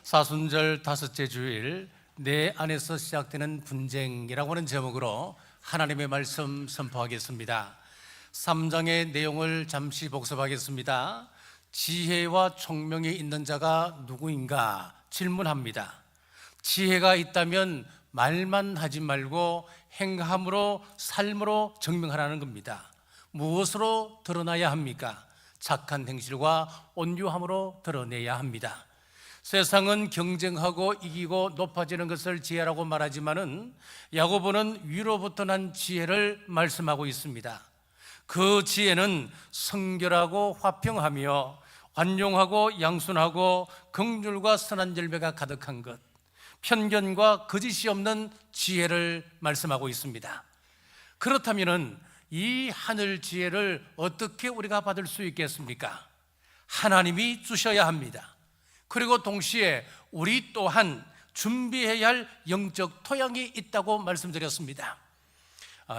사순절 다섯째 주일 내 안에서 시작되는 분쟁이라고 하는 제목으로 하나님의 말씀 선포하겠습니다. 3장의 내용을 잠시 복습하겠습니다. 지혜와 총명이 있는 자가 누구인가 질문합니다. 지혜가 있다면 말만 하지 말고 행함으로 삶으로 증명하라는 겁니다. 무엇으로 드러나야 합니까? 착한 행실과 온유함으로 드러내야 합니다. 세상은 경쟁하고 이기고 높아지는 것을 지혜라고 말하지만은 야고보는 위로부터 난 지혜를 말씀하고 있습니다. 그 지혜는 성결하고 화평하며 관용하고 양순하고 긍휼과 선한 열매가 가득한 것, 편견과 거짓이 없는 지혜를 말씀하고 있습니다. 그렇다면은 이 하늘 지혜를 어떻게 우리가 받을 수 있겠습니까? 하나님이 주셔야 합니다. 그리고 동시에 우리 또한 준비해야 할 영적 토양이 있다고 말씀드렸습니다.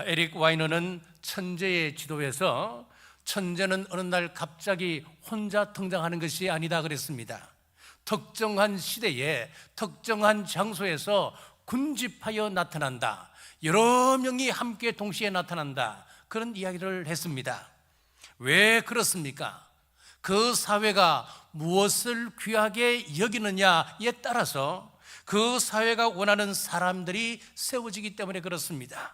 에릭 와이너는 천재의 지도에서 천재는 어느 날 갑자기 혼자 등장하는 것이 아니다 그랬습니다. 특정한 시대에 특정한 장소에서 군집하여 나타난다, 여러 명이 함께 동시에 나타난다, 그런 이야기를 했습니다. 왜 그렇습니까? 그 사회가 무엇을 귀하게 여기느냐에 따라서 그 사회가 원하는 사람들이 세워지기 때문에 그렇습니다.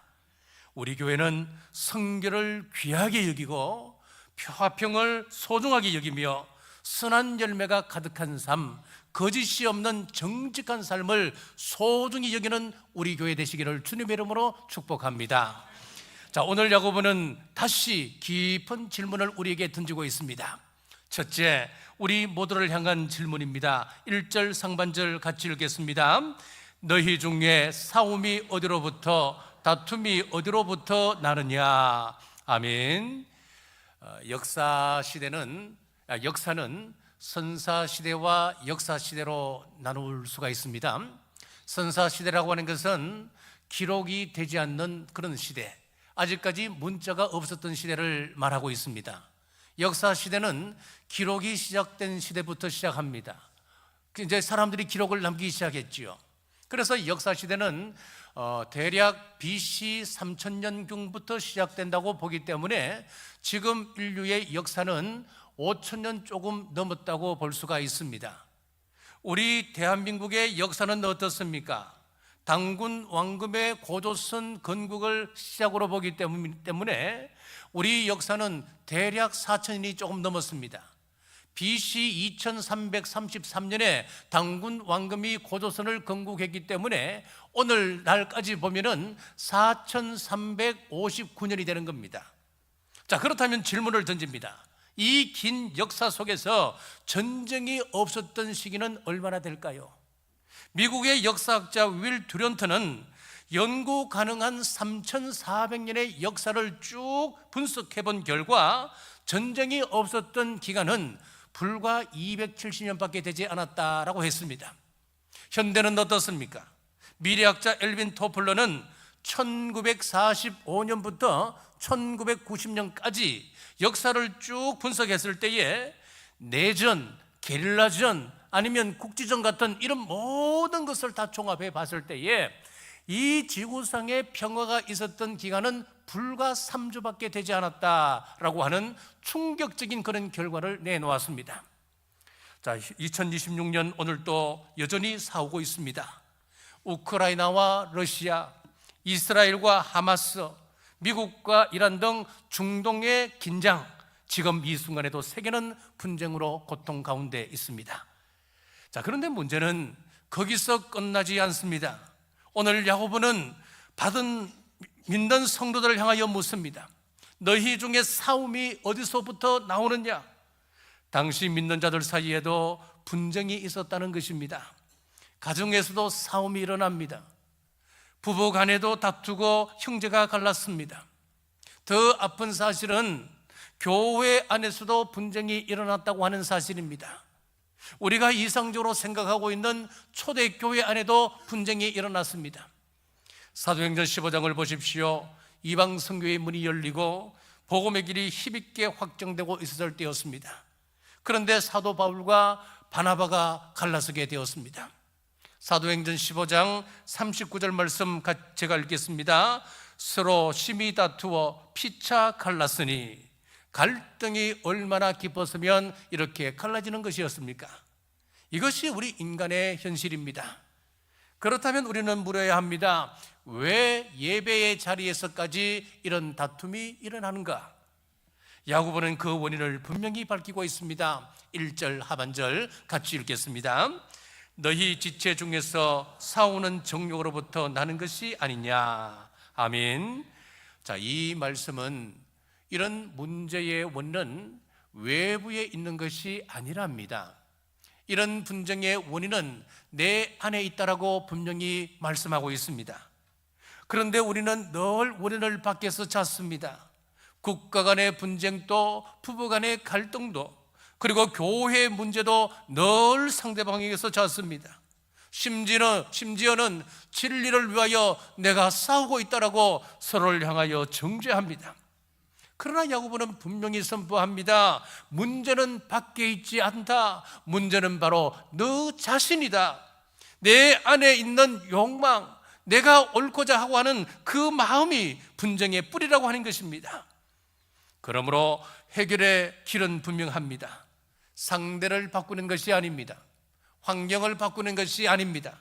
우리 교회는 성결을 귀하게 여기고 화평을 소중하게 여기며 선한 열매가 가득한 삶, 거짓이 없는 정직한 삶을 소중히 여기는 우리 교회 되시기를 주님의 이름으로 축복합니다. 자, 오늘 야고보는 다시 깊은 질문을 우리에게 던지고 있습니다. 첫째, 우리 모두를 향한 질문입니다. 1절 상반절 같이 읽겠습니다. 너희 중에 싸움이 어디로부터, 다툼이 어디로부터 나느냐. 아멘. 역사는 선사시대와 역사시대로 나눌 수가 있습니다. 선사시대라고 하는 것은 기록이 되지 않는 그런 시대, 아직까지 문자가 없었던 시대를 말하고 있습니다. 역사시대는 기록이 시작된 시대부터 시작합니다. 이제 사람들이 기록을 남기기 시작했지요. 그래서 역사시대는 대략 BC 3000년경부터 시작된다고 보기 때문에 지금 인류의 역사는 5000년 조금 넘었다고 볼 수가 있습니다. 우리 대한민국의 역사는 어떻습니까? 당군 왕금의 고조선 건국을 시작으로 보기 때문에 우리 역사는 대략 4000년이 조금 넘었습니다. BC 2333년에 당군 왕금이 고조선을 건국했기 때문에 오늘날까지 보면은 4359년이 되는 겁니다. 자, 그렇다면 질문을 던집니다. 이 긴 역사 속에서 전쟁이 없었던 시기는 얼마나 될까요? 미국의 역사학자 윌 듀런트는 연구 가능한 3400년의 역사를 쭉 분석해 본 결과 전쟁이 없었던 기간은 불과 270년밖에 되지 않았다라고 했습니다. 현대는 어떻습니까? 미래학자 엘빈 토플러는 1945년부터 1990년까지 역사를 쭉 분석했을 때에 내전, 게릴라전, 아니면 국지전 같은 이런 모든 것을 다 종합해 봤을 때에 이 지구상에 평화가 있었던 기간은 불과 3주밖에 되지 않았다라고 하는 충격적인 그런 결과를 내놓았습니다. 자, 2026년 오늘 또 여전히 싸우고 있습니다. 우크라이나와 러시아, 이스라엘과 하마스, 미국과 이란 등 중동의 긴장, 지금 이 순간에도 세계는 분쟁으로 고통 가운데 있습니다. 자, 그런데 문제는 거기서 끝나지 않습니다. 오늘 야고보는 믿는 성도들을 향하여 묻습니다. 너희 중에 싸움이 어디서부터 나오느냐? 당시 믿는 자들 사이에도 분쟁이 있었다는 것입니다. 가정에서도 싸움이 일어납니다. 부부 간에도 다투고 형제가 갈랐습니다. 더 아픈 사실은 교회 안에서도 분쟁이 일어났다고 하는 사실입니다. 우리가 이상적으로 생각하고 있는 초대교회 안에도 분쟁이 일어났습니다. 사도행전 15장을 보십시오. 이방 선교의 문이 열리고 복음의 길이 힘있게 확정되고 있었을 때였습니다. 그런데 사도 바울과 바나바가 갈라서게 되었습니다. 사도행전 15장 39절 말씀 제가 읽겠습니다. 서로 심히 다투어 피차 갈랐으니, 갈등이 얼마나 깊었으면 이렇게 갈라지는 것이었습니까? 이것이 우리 인간의 현실입니다. 그렇다면 우리는 물어야 합니다. 왜 예배의 자리에서까지 이런 다툼이 일어나는가? 야고보는 그 원인을 분명히 밝히고 있습니다. 1절 하반절 같이 읽겠습니다. 너희 지체 중에서 싸우는 정욕으로부터 나는 것이 아니냐. 아멘. 자, 이 말씀은 이런 문제의 원인은 외부에 있는 것이 아니랍니다. 이런 분쟁의 원인은 내 안에 있다라고 분명히 말씀하고 있습니다. 그런데 우리는 늘 원인을 밖에서 찾습니다. 국가 간의 분쟁도, 부부 간의 갈등도, 그리고 교회 문제도 늘 상대방에게서 찾습니다. 심지어는 진리를 위하여 내가 싸우고 있다라고 서로를 향하여 정죄합니다. 그러나 야고보는 분명히 선포합니다. 문제는 밖에 있지 않다. 문제는 바로 너 자신이다. 내 안에 있는 욕망, 내가 옳고자 하고 하는 그 마음이 분쟁의 뿌리라고 하는 것입니다. 그러므로 해결의 길은 분명합니다. 상대를 바꾸는 것이 아닙니다. 환경을 바꾸는 것이 아닙니다.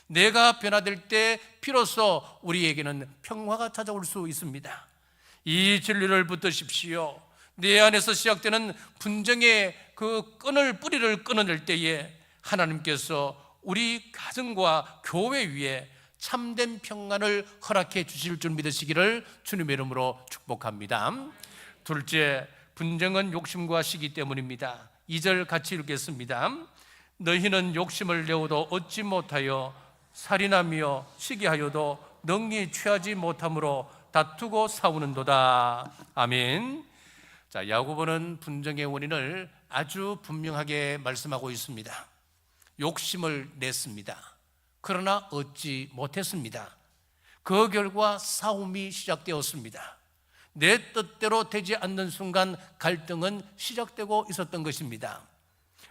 내가 변화될 때 비로소 우리에게는 평화가 찾아올 수 있습니다. 이 진리를 붙드십시오. 내 안에서 시작되는 분쟁의 그 뿌리를 끊어낼 때에 하나님께서 우리 가정과 교회 위에 참된 평안을 허락해 주실 줄 믿으시기를 주님의 이름으로 축복합니다. 둘째, 분쟁은 욕심과 시기 때문입니다. 2절 같이 읽겠습니다. 너희는 욕심을 내어도 얻지 못하여 살인하며 시기하여도 능히 취하지 못함으로 다투고 싸우는도다. 아멘. 자, 야고보는 분쟁의 원인을 아주 분명하게 말씀하고 있습니다. 욕심을 냈습니다. 그러나 얻지 못했습니다. 그 결과 싸움이 시작되었습니다. 내 뜻대로 되지 않는 순간 갈등은 시작되고 있었던 것입니다.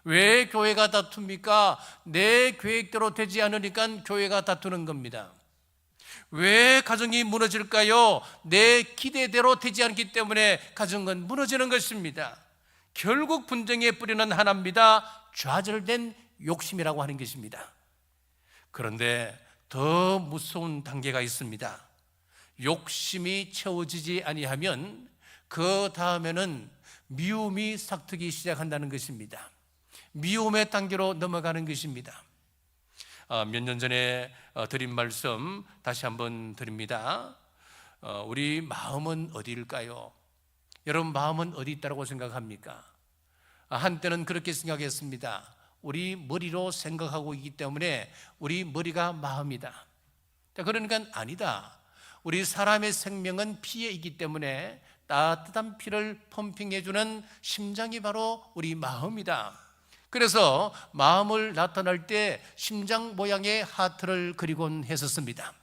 왜 교회가 다툽니까? 내 계획대로 되지 않으니까 교회가 다투는 겁니다. 왜 가정이 무너질까요? 내 기대대로 되지 않기 때문에 가정은 무너지는 것입니다. 결국 분쟁의 뿌리는 하나입니다. 좌절된 욕심이라고 하는 것입니다. 그런데 더 무서운 단계가 있습니다. 욕심이 채워지지 아니하면 그 다음에는 미움이 싹트기 시작한다는 것입니다. 미움의 단계로 넘어가는 것입니다. 몇 년 전에 드린 말씀 다시 한번 드립니다. 우리 마음은 어디일까요? 여러분, 마음은 어디 있다고 생각합니까? 한때는 그렇게 생각했습니다. 우리 머리로 생각하고 있기 때문에 우리 머리가 마음이다. 그러니까 아니다. 우리 사람의 생명은 피에 있기 때문에 따뜻한 피를 펌핑해주는 심장이 바로 우리 마음이다. 그래서 마음을 나타낼 때 심장 모양의 하트를 그리곤 했었습니다.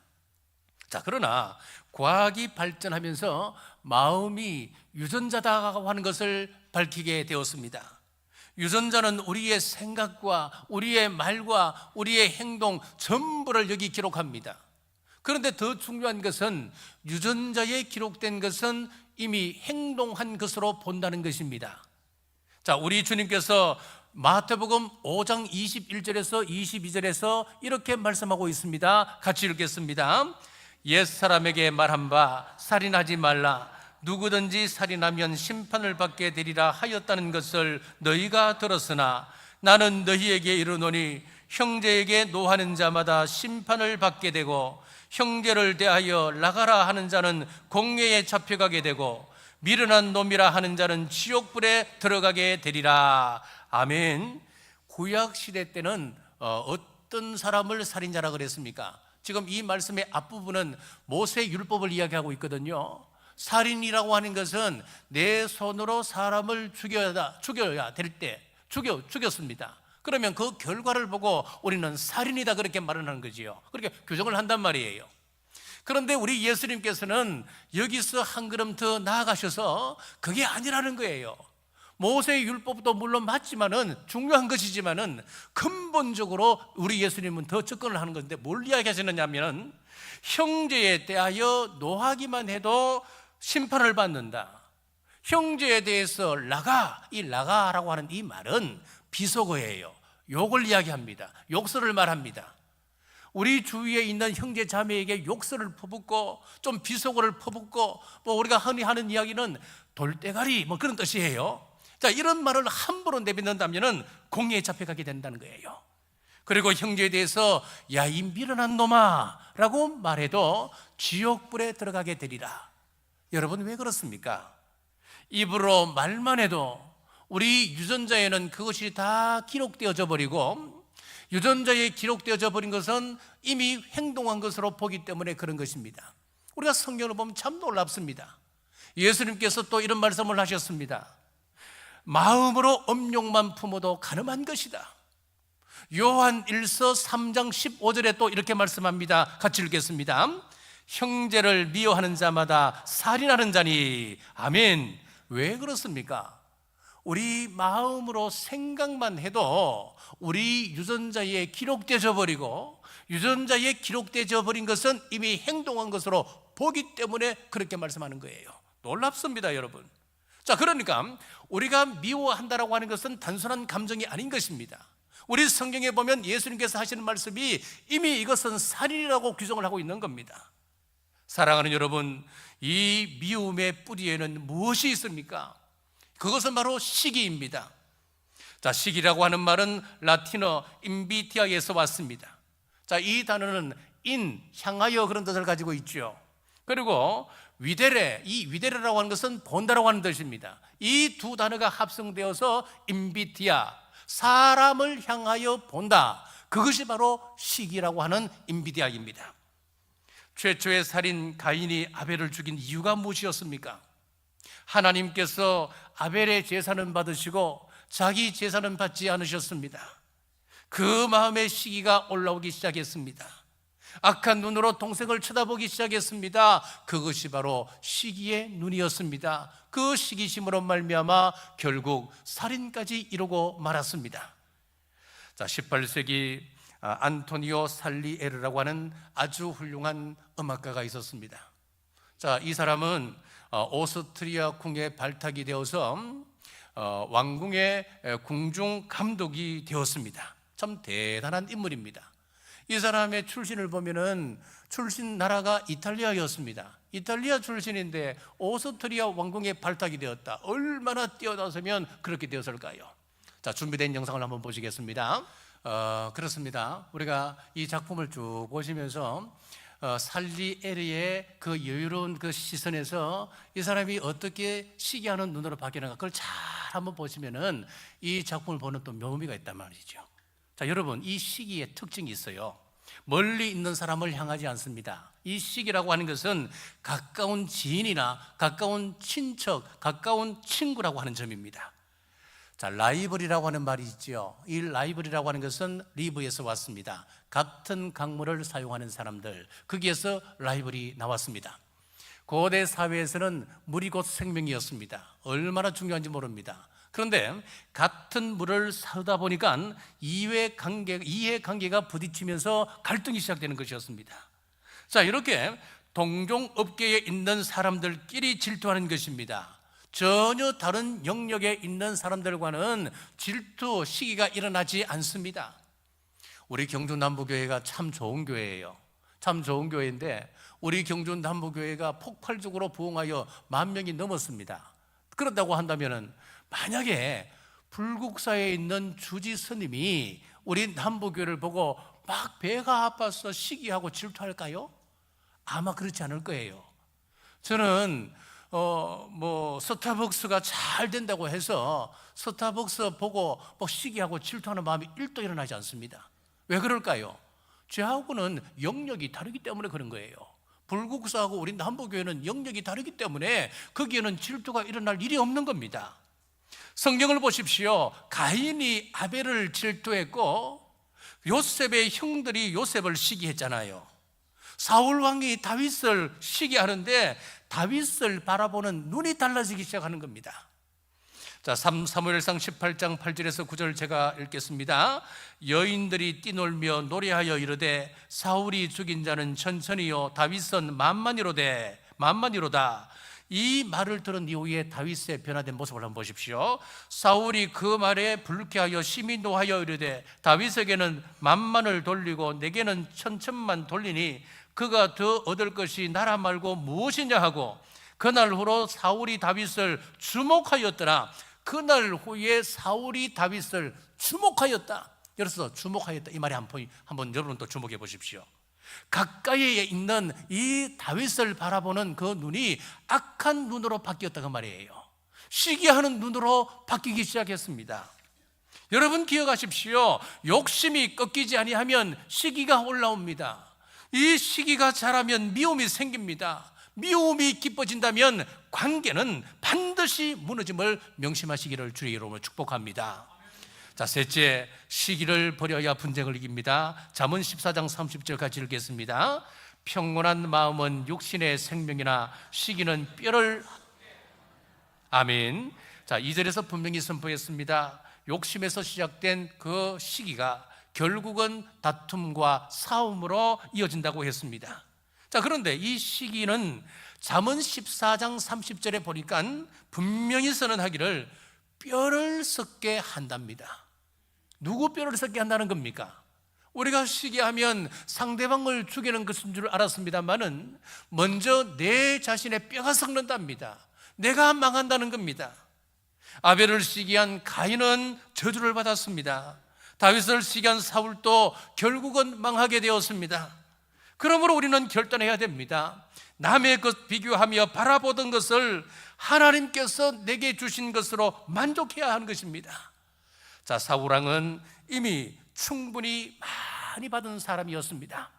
자, 그러나 과학이 발전하면서 마음이 유전자다고 하는 것을 밝히게 되었습니다. 유전자는 우리의 생각과 우리의 말과 우리의 행동 전부를 여기 기록합니다. 그런데 더 중요한 것은 유전자에 기록된 것은 이미 행동한 것으로 본다는 것입니다. 자, 우리 주님께서 마태복음 5장 21절에서 22절에서 이렇게 말씀하고 있습니다. 같이 읽겠습니다. 옛사람에게 말한 바 살인하지 말라. 누구든지 살인하면 심판을 받게 되리라 하였다는 것을 너희가 들었으나 나는 너희에게 이르노니 형제에게 노하는 자마다 심판을 받게 되고 형제를 대하여 나가라 하는 자는 공회에 잡혀가게 되고 미련한 놈이라 하는 자는 지옥불에 들어가게 되리라. 아멘. 구약시대 때는 어떤 사람을 살인자라 그랬습니까? 지금 이 말씀의 앞부분은 모세 율법을 이야기하고 있거든요. 살인이라고 하는 것은 내 손으로 사람을 죽여야 될 때 죽였습니다. 그러면 그 결과를 보고 우리는 살인이다 그렇게 말을 하는 거지요. 그렇게 규정을 한단 말이에요. 그런데 우리 예수님께서는 여기서 한 걸음 더 나아가셔서 그게 아니라는 거예요. 모세의 율법도 물론 맞지만은 중요한 것이지만은 근본적으로 우리 예수님은 더 접근을 하는 건데 뭘 이야기하시느냐면 형제에 대하여 노하기만 해도 심판을 받는다. 형제에 대해서 이 라가라고 하는 이 말은 비속어예요. 욕을 이야기합니다. 욕설을 말합니다. 우리 주위에 있는 형제 자매에게 욕설을 퍼붓고 좀 비속어를 퍼붓고 뭐 우리가 흔히 하는 이야기는 돌대가리 뭐 그런 뜻이에요. 자, 이런 말을 함부로 내뱉는다면 공의에 잡혀가게 된다는 거예요. 그리고 형제에 대해서 야, 이 미련한 놈아 라고 말해도 지옥불에 들어가게 되리라. 여러분, 왜 그렇습니까? 입으로 말만 해도 우리 유전자에는 그것이 다 기록되어져 버리고, 유전자에 기록되어져 버린 것은 이미 행동한 것으로 보기 때문에 그런 것입니다. 우리가 성경을 보면 참 놀랍습니다. 예수님께서 또 이런 말씀을 하셨습니다. 마음으로 음욕만 품어도 가늠한 것이다. 요한 1서 3장 15절에 또 이렇게 말씀합니다. 같이 읽겠습니다. 형제를 미워하는 자마다 살인하는 자니. 아멘. 왜 그렇습니까? 우리 마음으로 생각만 해도 우리 유전자에 기록되어 버리고, 유전자에 기록되어 버린 것은 이미 행동한 것으로 보기 때문에 그렇게 말씀하는 거예요. 놀랍습니다, 여러분. 자, 그러니까 우리가 미워한다라고 하는 것은 단순한 감정이 아닌 것입니다. 우리 성경에 보면 예수님께서 하시는 말씀이 이미 이것은 살인이라고 규정을 하고 있는 겁니다. 사랑하는 여러분, 이 미움의 뿌리에는 무엇이 있습니까? 그것은 바로 시기입니다. 자, 시기라고 하는 말은 라틴어 인비티아에서 왔습니다. 자, 이 단어는 향하여 그런 뜻을 가지고 있죠. 그리고 위데레, 이 위데레라고 하는 것은 본다라고 하는 뜻입니다. 이 두 단어가 합성되어서 인비티아, 사람을 향하여 본다. 그것이 바로 시기라고 하는 인비디아입니다. 최초의 살인 가인이 아벨을 죽인 이유가 무엇이었습니까? 하나님께서 아벨의 제사는 받으시고 자기 제사는 받지 않으셨습니다. 그 마음의 시기가 올라오기 시작했습니다. 악한 눈으로 동생을 쳐다보기 시작했습니다. 그것이 바로 시기의 눈이었습니다. 그 시기심으로 말미암아 결국 살인까지 이루고 말았습니다. 자, 18세기 안토니오 살리에르라고 하는 아주 훌륭한 음악가가 있었습니다. 자, 이 사람은 오스트리아 궁에 발탁이 되어서 왕궁의 궁중 감독이 되었습니다. 참 대단한 인물입니다. 이 사람의 출신을 보면은 출신 나라가 이탈리아였습니다. 이탈리아 출신인데 오스트리아 왕궁에 발탁이 되었다. 얼마나 뛰어나서면 그렇게 되었을까요? 자, 준비된 영상을 한번 보시겠습니다. 그렇습니다. 우리가 이 작품을 쭉 보시면서 살리에르의 그 여유로운 그 시선에서 이 사람이 어떻게 시기하는 눈으로 바뀌는가, 그걸 잘 한번 보시면은 이 작품을 보는 또 묘미가 있단 말이죠. 자, 여러분, 이 시기의 특징이 있어요. 멀리 있는 사람을 향하지 않습니다. 이 시기라고 하는 것은 가까운 지인이나 가까운 친척, 가까운 친구라고 하는 점입니다. 자, 라이벌이라고 하는 말이 있죠. 이 라이벌이라고 하는 것은 리브에서 왔습니다. 같은 강물을 사용하는 사람들, 거기에서 라이벌이 나왔습니다. 고대 사회에서는 물이 곧 생명이었습니다. 얼마나 중요한지 모릅니다. 그런데 같은 물을 사다 보니까 이해관계가 부딪히면서 갈등이 시작되는 것이었습니다. 자, 이렇게 동종업계에 있는 사람들끼리 질투하는 것입니다. 전혀 다른 영역에 있는 사람들과는 질투, 시기가 일어나지 않습니다. 우리 경주남부교회가 참 좋은 교회예요. 참 좋은 교회인데 우리 경주남부교회가 폭발적으로 부흥하여 10,000명이 넘었습니다. 그렇다고 한다면은 만약에 불국사에 있는 주지 스님이 우리 남부교회를 보고 막 배가 아파서 시기하고 질투할까요? 아마 그렇지 않을 거예요. 저는 스타벅스가 잘 된다고 해서 스타벅스 보고 시기하고 질투하는 마음이 1도 일어나지 않습니다. 왜 그럴까요? 저하고는 영역이 다르기 때문에 그런 거예요. 불국사하고 우리 남부교회는 영역이 다르기 때문에 거기에는 질투가 일어날 일이 없는 겁니다. 성경을 보십시오. 가인이 아벨을 질투했고 요셉의 형들이 요셉을 시기했잖아요. 사울 왕이 다윗을 시기하는데 다윗을 바라보는 눈이 달라지기 시작하는 겁니다. 자, 사무엘상 18장 8절에서 9절 제가 읽겠습니다. 여인들이 뛰놀며 노래하여 이르되 사울이 죽인 자는 천천히요 다윗은 만만이로다. 이 말을 들은 이후에 다윗의 변화된 모습을 한번 보십시오. 사울이 그 말에 불쾌하여 심히 노하여 이르되 다윗에게는 만만을 돌리고 내게는 천천만 돌리니 그가 더 얻을 것이 나라 말고 무엇이냐 하고 그날 후로 사울이 다윗을 주목하였더라. 그날 후에 사울이 다윗을 주목하였다. 그래서 주목하였다 이 말에 한번 여러분 또 주목해 보십시오. 가까이에 있는 이 다윗을 바라보는 그 눈이 악한 눈으로 바뀌었다고 말이에요. 시기하는 눈으로 바뀌기 시작했습니다. 여러분 기억하십시오. 욕심이 꺾이지 아니하면 시기가 올라옵니다. 이 시기가 자라면 미움이 생깁니다. 미움이 깊어진다면 관계는 반드시 무너짐을 명심하시기를 주의 이름으로 축복합니다. 자, 셋째, 시기를 버려야 분쟁을 이깁니다. 잠언 14장 30절 같이 읽겠습니다. 평온한 마음은 육신의 생명이나 시기는 뼈를. 아멘. 자, 2절에서 분명히 선포했습니다. 욕심에서 시작된 그 시기가 결국은 다툼과 싸움으로 이어진다고 했습니다. 자, 그런데 이 시기는 잠언 14장 30절에 보니까 분명히 선언하기를 뼈를 썩게 한답니다. 누구 뼈를 썩게 한다는 겁니까? 우리가 시기하면 상대방을 죽이는 것인 줄 알았습니다만은 먼저 내 자신의 뼈가 썩는답니다. 내가 망한다는 겁니다. 아벨을 시기한 가인은 저주를 받았습니다. 다윗을 시기한 사울도 결국은 망하게 되었습니다. 그러므로 우리는 결단해야 됩니다. 남의 것 비교하며 바라보던 것을 하나님께서 내게 주신 것으로 만족해야 하는 것입니다. 자, 사울왕은 이미 충분히 많이 받은 사람이었습니다.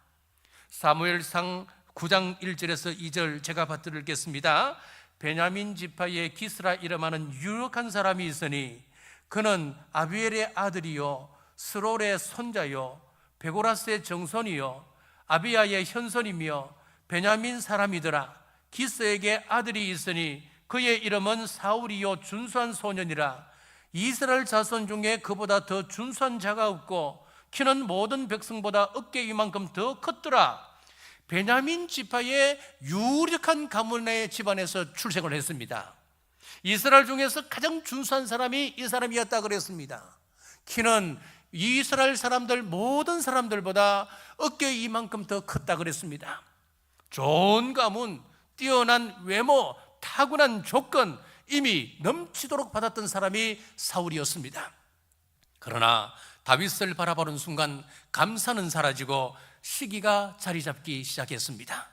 사무엘상 9장 1절에서 2절 제가 받들겠습니다. 베냐민 지파의 기스라 이름하는 유력한 사람이 있으니 그는 아비엘의 아들이요 스롤의 손자요 베고라스의 정손이요 아비야의 현손이며 베냐민 사람이더라. 기스에게 아들이 있으니 그의 이름은 사울이요 준수한 소년이라. 이스라엘 자손 중에 그보다 더 준수한 자가 없고 키는 모든 백성보다 어깨 이만큼 더 컸더라. 베냐민 지파의 유력한 가문의 집안에서 출생을 했습니다. 이스라엘 중에서 가장 준수한 사람이 이 사람이었다 그랬습니다. 키는 이스라엘 사람들 모든 사람들보다 어깨 이만큼 더 컸다 그랬습니다. 좋은 가문, 뛰어난 외모, 타고난 조건 이미 넘치도록 받았던 사람이 사울이었습니다. 그러나 다윗을 바라보는 순간 감사는 사라지고 시기가 자리 잡기 시작했습니다.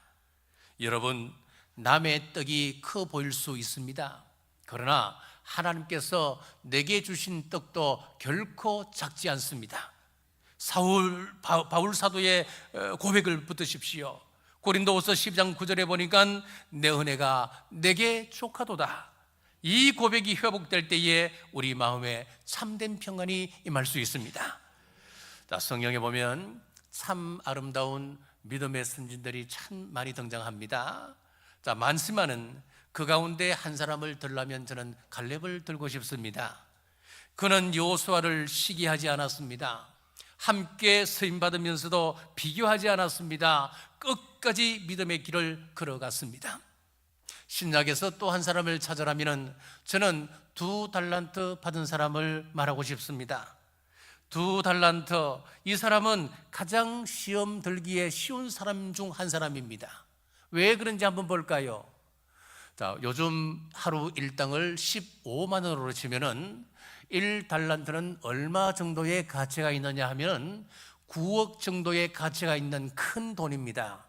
여러분, 남의 떡이 커 보일 수 있습니다. 그러나 하나님께서 내게 주신 떡도 결코 작지 않습니다. 바울 사도의 고백을 붙드십시오. 고린도후서 10장 9절에 보니까 내 은혜가 내게 족하도다. 이 고백이 회복될 때에 우리 마음에 참된 평안이 임할 수 있습니다. 자, 성경에 보면 참 아름다운 믿음의 선진들이 참 많이 등장합니다. 자, 많지만은 그 가운데 한 사람을 들라면 저는 갈렙을 들고 싶습니다. 그는 여호수아를 시기하지 않았습니다. 함께 쓰임받으면서도 비교하지 않았습니다. 끝까지 믿음의 길을 걸어갔습니다. 신약에서 또 한 사람을 찾으라면 저는 2달란트 받은 사람을 말하고 싶습니다. 2달란트, 이 사람은 가장 시험 들기에 쉬운 사람 중 한 사람입니다. 왜 그런지 한번 볼까요? 자, 요즘 하루 일당을 15만 원으로 치면은 1달란트는 얼마 정도의 가치가 있느냐 하면 9억 정도의 가치가 있는 큰 돈입니다.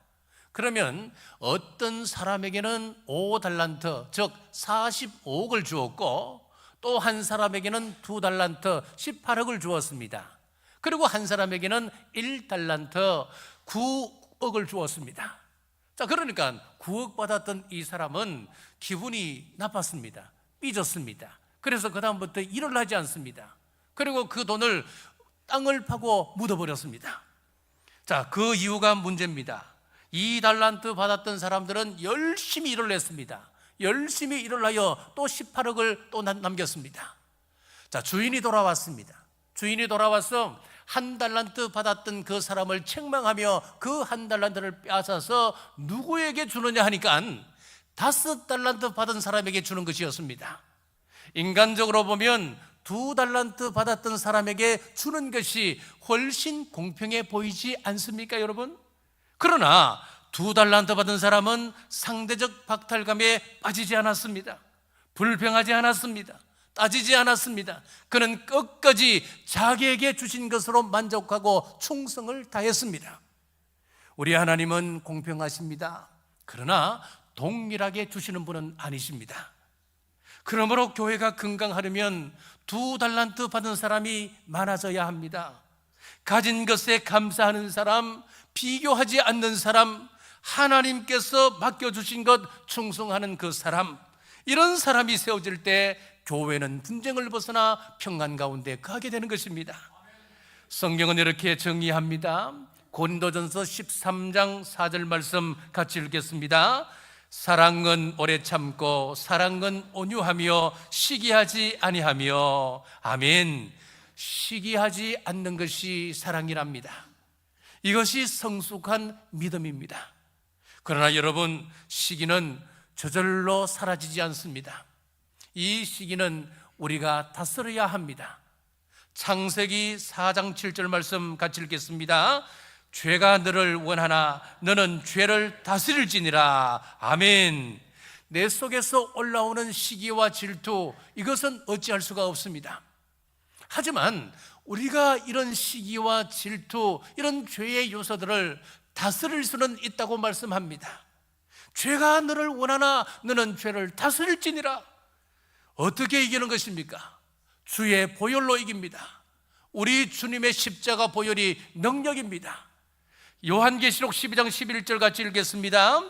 그러면 어떤 사람에게는 5달란트, 즉 45억을 주었고 또 한 사람에게는 2달란트, 18억을 주었습니다. 그리고 한 사람에게는 1달란트, 9억을 주었습니다. 자, 그러니까 9억 받았던 이 사람은 기분이 나빴습니다. 삐졌습니다. 그래서 그 다음부터 일을 하지 않습니다. 그리고 그 돈을 땅을 파고 묻어버렸습니다. 자, 그 이유가 문제입니다. 2달란트 받았던 사람들은 열심히 일을 했습니다. 열심히 일을 하여 또 18억을 또 남겼습니다. 자, 주인이 돌아왔습니다. 주인이 돌아와서 1달란트 받았던 그 사람을 책망하며 그 1달란트를 빼앗아서 누구에게 주느냐 하니까 5달란트 받은 사람에게 주는 것이었습니다. 인간적으로 보면 2달란트 받았던 사람에게 주는 것이 훨씬 공평해 보이지 않습니까, 여러분? 그러나 2달란트 받은 사람은 상대적 박탈감에 빠지지 않았습니다. 불평하지 않았습니다. 따지지 않았습니다. 그는 끝까지 자기에게 주신 것으로 만족하고 충성을 다했습니다. 우리 하나님은 공평하십니다. 그러나 동일하게 주시는 분은 아니십니다. 그러므로 교회가 건강하려면 2달란트 받은 사람이 많아져야 합니다. 가진 것에 감사하는 사람, 비교하지 않는 사람, 하나님께서 맡겨주신 것 충성하는 그 사람, 이런 사람이 세워질 때 교회는 분쟁을 벗어나 평안 가운데 가게 되는 것입니다. 성경은 이렇게 정의합니다. 고린도전서 13장 4절 말씀 같이 읽겠습니다. 사랑은 오래 참고 사랑은 온유하며 시기하지 아니하며. 아멘. 시기하지 않는 것이 사랑이랍니다. 이것이 성숙한 믿음입니다. 그러나 여러분, 시기는 저절로 사라지지 않습니다. 이 시기는 우리가 다스려야 합니다. 창세기 4장 7절 말씀 같이 읽겠습니다. 죄가 너를 원하나 너는 죄를 다스릴지니라. 아멘. 내 속에서 올라오는 시기와 질투, 이것은 어찌할 수가 없습니다. 하지만 우리가 이런 시기와 질투, 이런 죄의 요소들을 다스릴 수는 있다고 말씀합니다. 죄가 너를 원하나 너는 죄를 다스릴지니라. 어떻게 이기는 것입니까? 주의 보혈로 이깁니다. 우리 주님의 십자가 보혈이 능력입니다. 요한계시록 12장 11절 같이 읽겠습니다.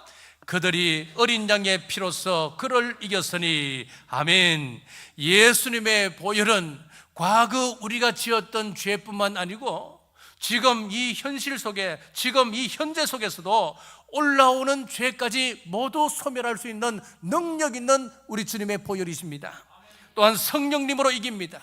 그들이 어린 양의 피로써 그를 이겼으니. 아멘. 예수님의 보혈은 과거 우리가 지었던 죄뿐만 아니고 지금 이 현실 속에, 지금 이 현재 속에서도 올라오는 죄까지 모두 소멸할 수 있는 능력 있는 우리 주님의 보혈이십니다. 또한 성령님으로 이깁니다.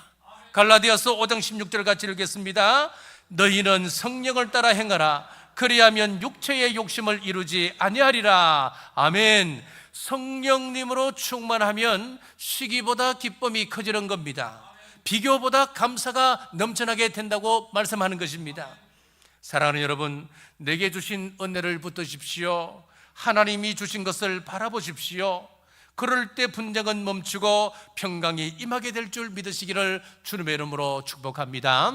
갈라디아서 5장 16절 같이 읽겠습니다. 너희는 성령을 따라 행하라. 그리하면 육체의 욕심을 이루지 아니하리라. 아멘. 성령님으로 충만하면 시기보다 기쁨이 커지는 겁니다. 비교보다 감사가 넘쳐나게 된다고 말씀하는 것입니다. 사랑하는 여러분, 내게 주신 은혜를 붙드십시오. 하나님이 주신 것을 바라보십시오. 그럴 때 분쟁은 멈추고 평강이 임하게 될 줄 믿으시기를 주님의 이름으로 축복합니다.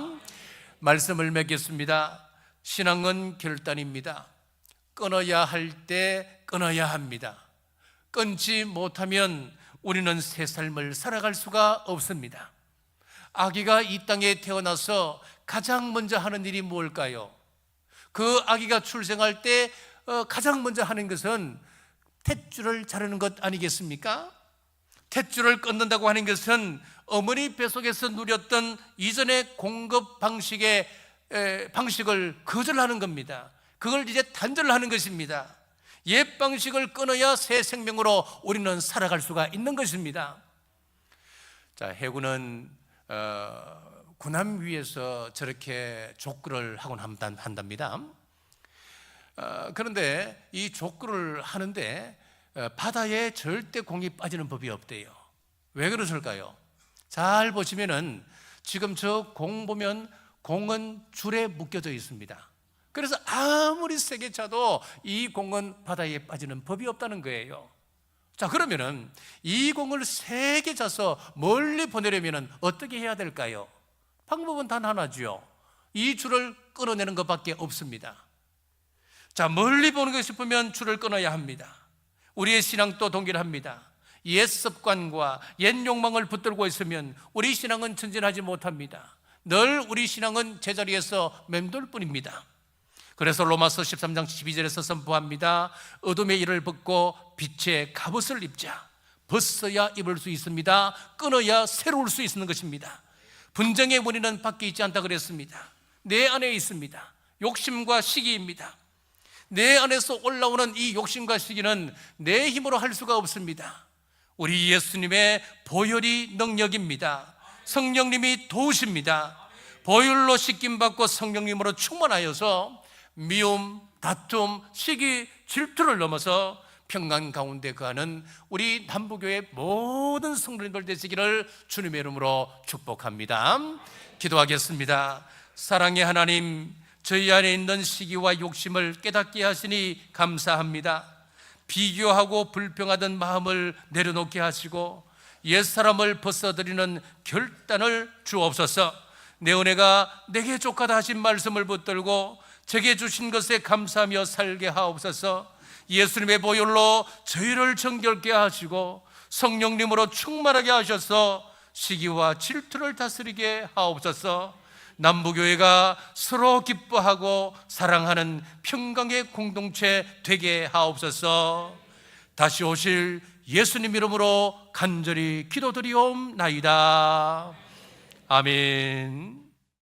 말씀을 맺겠습니다. 신앙은 결단입니다. 끊어야 할 때 끊어야 합니다. 끊지 못하면 우리는 새 삶을 살아갈 수가 없습니다. 아기가 이 땅에 태어나서 가장 먼저 하는 일이 뭘까요? 그 아기가 출생할 때 가장 먼저 하는 것은 탯줄을 자르는 것 아니겠습니까? 탯줄을 끊는다고 하는 것은 어머니 뱃속에서 누렸던 이전의 공급 방식을 거절하는 겁니다. 그걸 이제 단절하는 것입니다. 옛 방식을 끊어야 새 생명으로 우리는 살아갈 수가 있는 것입니다. 자, 해군은 군함 위에서 저렇게 족구를 하곤 한답니다. 그런데 이 족구를 하는데 바다에 절대 공이 빠지는 법이 없대요. 왜 그러실까요? 잘 보시면은 지금 저 공 보면 공은 줄에 묶여져 있습니다. 그래서 아무리 세게 차도 이 공은 바다에 빠지는 법이 없다는 거예요. 자, 그러면은 이 공을 세게 차서 멀리 보내려면 어떻게 해야 될까요? 방법은 단 하나죠. 이 줄을 끊어내는 것밖에 없습니다. 자, 멀리 보내고 싶으면 줄을 끊어야 합니다. 우리의 신앙도 동일합니다. 옛 습관과 옛 욕망을 붙들고 있으면 우리 신앙은 전진하지 못합니다. 늘 우리 신앙은 제자리에서 맴돌 뿐입니다. 그래서 로마서 13장 12절에서 선포합니다. 어둠의 일을 벗고 빛의 갑옷을 입자. 벗어야 입을 수 있습니다. 끊어야 새로울 수 있는 것입니다. 분쟁의 원인은 밖에 있지 않다 그랬습니다. 내 안에 있습니다. 욕심과 시기입니다. 내 안에서 올라오는 이 욕심과 시기는 내 힘으로 할 수가 없습니다. 우리 예수님의 보혈이 능력입니다. 성령님이 도우십니다. 보혈로 씻김받고 성령님으로 충만하여서 미움, 다툼, 시기, 질투를 넘어서 평강 가운데 거하는 우리 남부교회 모든 성도님들 되시기를 주님의 이름으로 축복합니다. 기도하겠습니다. 사랑의 하나님, 저희 안에 있는 시기와 욕심을 깨닫게 하시니 감사합니다. 비교하고 불평하던 마음을 내려놓게 하시고 옛사람을 벗어들이는 결단을 주옵소서. 내 은혜가 내게 족하다 하신 말씀을 붙들고 제게 주신 것에 감사하며 살게 하옵소서. 예수님의 보혈로 저희를 정결케 하시고 성령님으로 충만하게 하셔서 시기와 질투를 다스리게 하옵소서. 남부교회가 서로 기뻐하고 사랑하는 평강의 공동체 되게 하옵소서. 다시 오실 예수님 이름으로 간절히 기도드리옵나이다. 아멘.